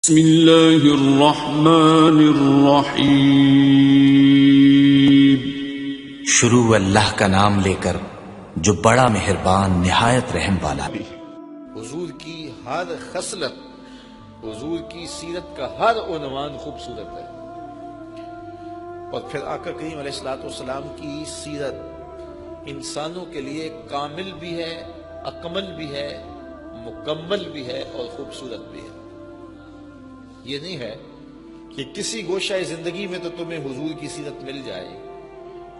بسم اللہ الرحمن الرحیم۔ شروع اللہ کا نام لے کر جو بڑا مہربان نہایت رحم والا ہے۔ حضور کی ہر خصلت، حضور کی سیرت کا ہر عنوان خوبصورت ہے، اور پھر آقا کریم علیہ الصلوۃ والسلام کی سیرت انسانوں کے لیے کامل بھی ہے، اکمل بھی ہے، مکمل بھی ہے اور خوبصورت بھی ہے۔ یہ نہیں ہے کہ کسی گوشہ زندگی میں تو تمہیں حضور کی سیرت مل جائے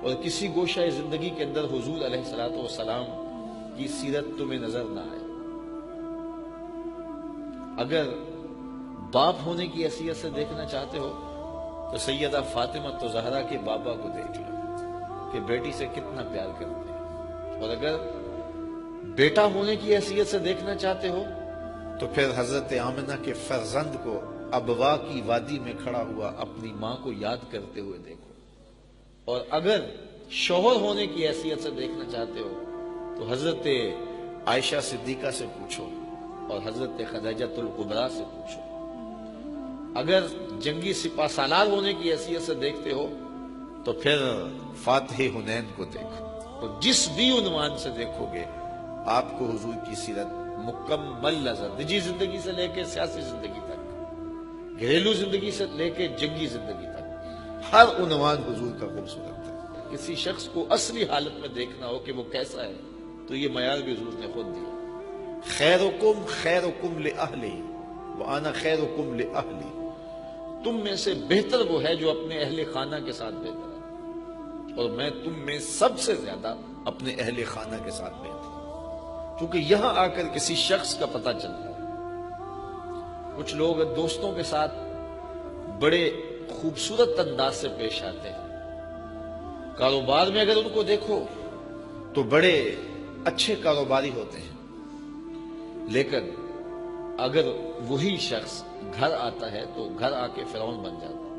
اور کسی گوشہ زندگی کے اندر حضور علیہ الصلوۃ والسلام کی سیرت تمہیں نظر نہ آئے۔ اگر باپ ہونے کی حیثیت سے دیکھنا چاہتے ہو تو سیدہ فاطمہ زہرا کے بابا کو دیکھ لو کہ بیٹی سے کتنا پیار کرتے ہیں، اور اگر بیٹا ہونے کی حیثیت سے دیکھنا چاہتے ہو تو پھر حضرت آمنہ کے فرزند کو ابوا کی وادی میں کھڑا ہوا اپنی ماں کو یاد کرتے ہوئے دیکھو، اور اگر شوہر ہونے کی حیثیت سے دیکھنا چاہتے ہو تو حضرت عائشہ صدیقہ سے پوچھو اور حضرت خدیجہ الکبریٰ سے پوچھو۔ اگر جنگی سپہ سالار ہونے کی حیثیت سے دیکھتے ہو تو پھر فاتح حنین کو دیکھو، اور جس بھی عنوان سے دیکھو گے آپ کو حضور کی سیرت مکمل نظر، نجی زندگی سے لے کے سیاسی زندگی تک، گھریلو زندگی سے لے کے جنگی زندگی تک، ہر عنوان حضور کا خوبصورت ہے۔ کسی شخص کو اصلی حالت میں دیکھنا ہو کہ وہ کیسا ہے تو یہ معیار بھی حضور نے خود دیا۔ خیرکم خیرکم لأہلی وانا خیرکم لأہلی، تم میں سے بہتر وہ ہے جو اپنے اہل خانہ کے ساتھ بہتر ہے، اور میں تم میں سب سے زیادہ اپنے اہل خانہ کے ساتھ بہتر ہوں۔ کیونکہ یہاں آ کر کسی شخص کا پتہ چلتا ہے۔ کچھ لوگ دوستوں کے ساتھ بڑے خوبصورت انداز سے پیش آتے ہیں، کاروبار میں اگر ان کو دیکھو تو بڑے اچھے کاروباری ہوتے ہیں، لیکن اگر وہی شخص گھر آتا ہے تو گھر آ کے فرعون بن جاتا ہے۔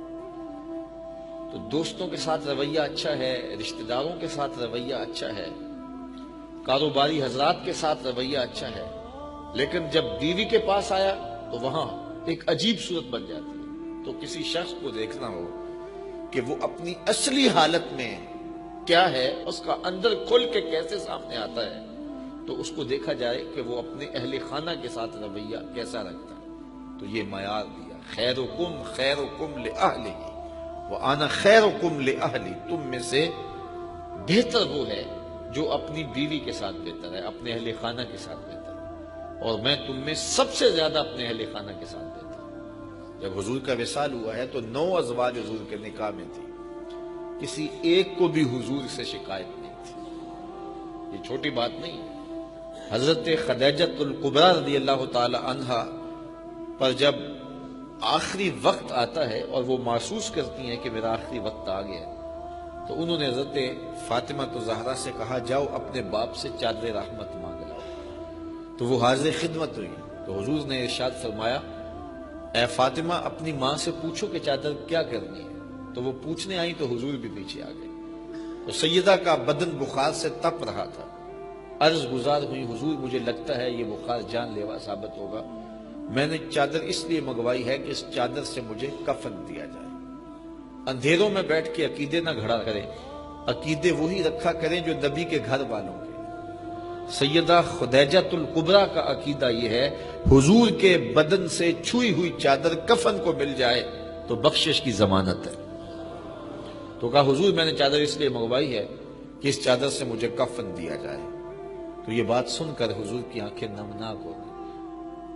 تو دوستوں کے ساتھ رویہ اچھا ہے، رشتہ داروں کے ساتھ رویہ اچھا ہے، کاروباری حضرات کے ساتھ رویہ اچھا ہے، لیکن جب بیوی کے پاس آیا تو وہاں ایک عجیب صورت بن جاتی ہے۔ تو کسی شخص کو دیکھنا ہو کہ وہ اپنی اصلی حالت میں کیا ہے، اس کا اندر کھل کے کیسے سامنے آتا ہے، تو اس کو دیکھا جائے کہ وہ اپنے اہل خانہ کے ساتھ رویہ کیسا رکھتا ہے۔ تو یہ معیار دیا، خیرکم خیرکم لأہلہ وانا خیرکم لأہلی، تم میں سے بہتر وہ ہے جو اپنی بیوی کے ساتھ بہتر ہے، اپنے اہل خانہ کے ساتھ بہتر ہے، اور میں تم میں سب سے زیادہ اپنے اہل خانہ کے ساتھ بہتر ہوں۔ جب حضور کا وصال ہوا ہے تو 9 ازواج حضور کے نکاح میں تھی، کسی ایک کو بھی حضور سے شکایت نہیں تھی۔ یہ چھوٹی بات نہیں ہے۔ حضرت خدیجہ الکبریٰ رضی اللہ تعالی عنہ پر جب آخری وقت آتا ہے اور وہ محسوس کرتی ہیں کہ میرا آخری وقت آ گیا ہے، تو انہوں نے حضرت فاطمہ زہرا سے کہا جاؤ اپنے باپ سے چادر رحمت مانگ لاؤ۔ تو وہ حاضر خدمت ہوئی، تو حضور نے ارشاد فرمایا اے فاطمہ اپنی ماں سے پوچھو کہ چادر کیا کرنی ہے۔ تو وہ پوچھنے آئی تو حضور بھی پیچھے آ گئے۔ تو سیدہ کا بدن بخار سے تپ رہا تھا، عرض گزار ہوئی حضور مجھے لگتا ہے یہ بخار جان لیوا ثابت ہوگا، میں نے چادر اس لیے منگوائی ہے کہ اس چادر سے مجھے کفن دیا جائے۔ اندھیروں میں بیٹھ کے عقیدے نہ گھڑا کریں، عقیدے وہی رکھا کریں جو نبی کے گھر والوں کے۔ سیدہ خدیجہ الکبریٰ کا عقیدہ یہ ہے حضور کے بدن سے چھوئی ہوئی چادر کفن کو مل جائے تو بخشش کی ضمانت ہے۔ تو کہا حضور میں نے چادر اس لیے منگوائی ہے کہ اس چادر سے مجھے کفن دیا جائے۔ تو یہ بات سن کر حضور کی آنکھیں نمناک ہو گئی،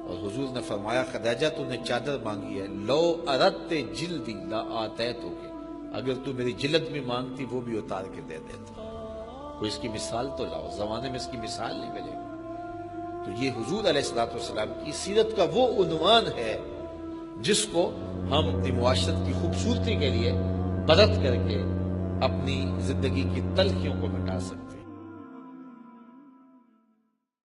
اور حضور نے فرمایا خدیجہ تو نے چادر مانگی ہے، لو اردت جلدی لا آتیتک، اگر تو میری جلد بھی مانگتی وہ بھی اتار کے دے دیتا۔ کوئی اس کی مثال تو لاؤ، زمانے میں اس کی مثال نہیں ملے گی۔ تو یہ حضور علیہ الصلوۃ والسلام کی سیرت کا وہ عنوان ہے جس کو ہم اپنی معاشرت کی خوبصورتی کے لیے برت کر کے اپنی زندگی کی تلخیوں کو مٹا سکتے ہیں۔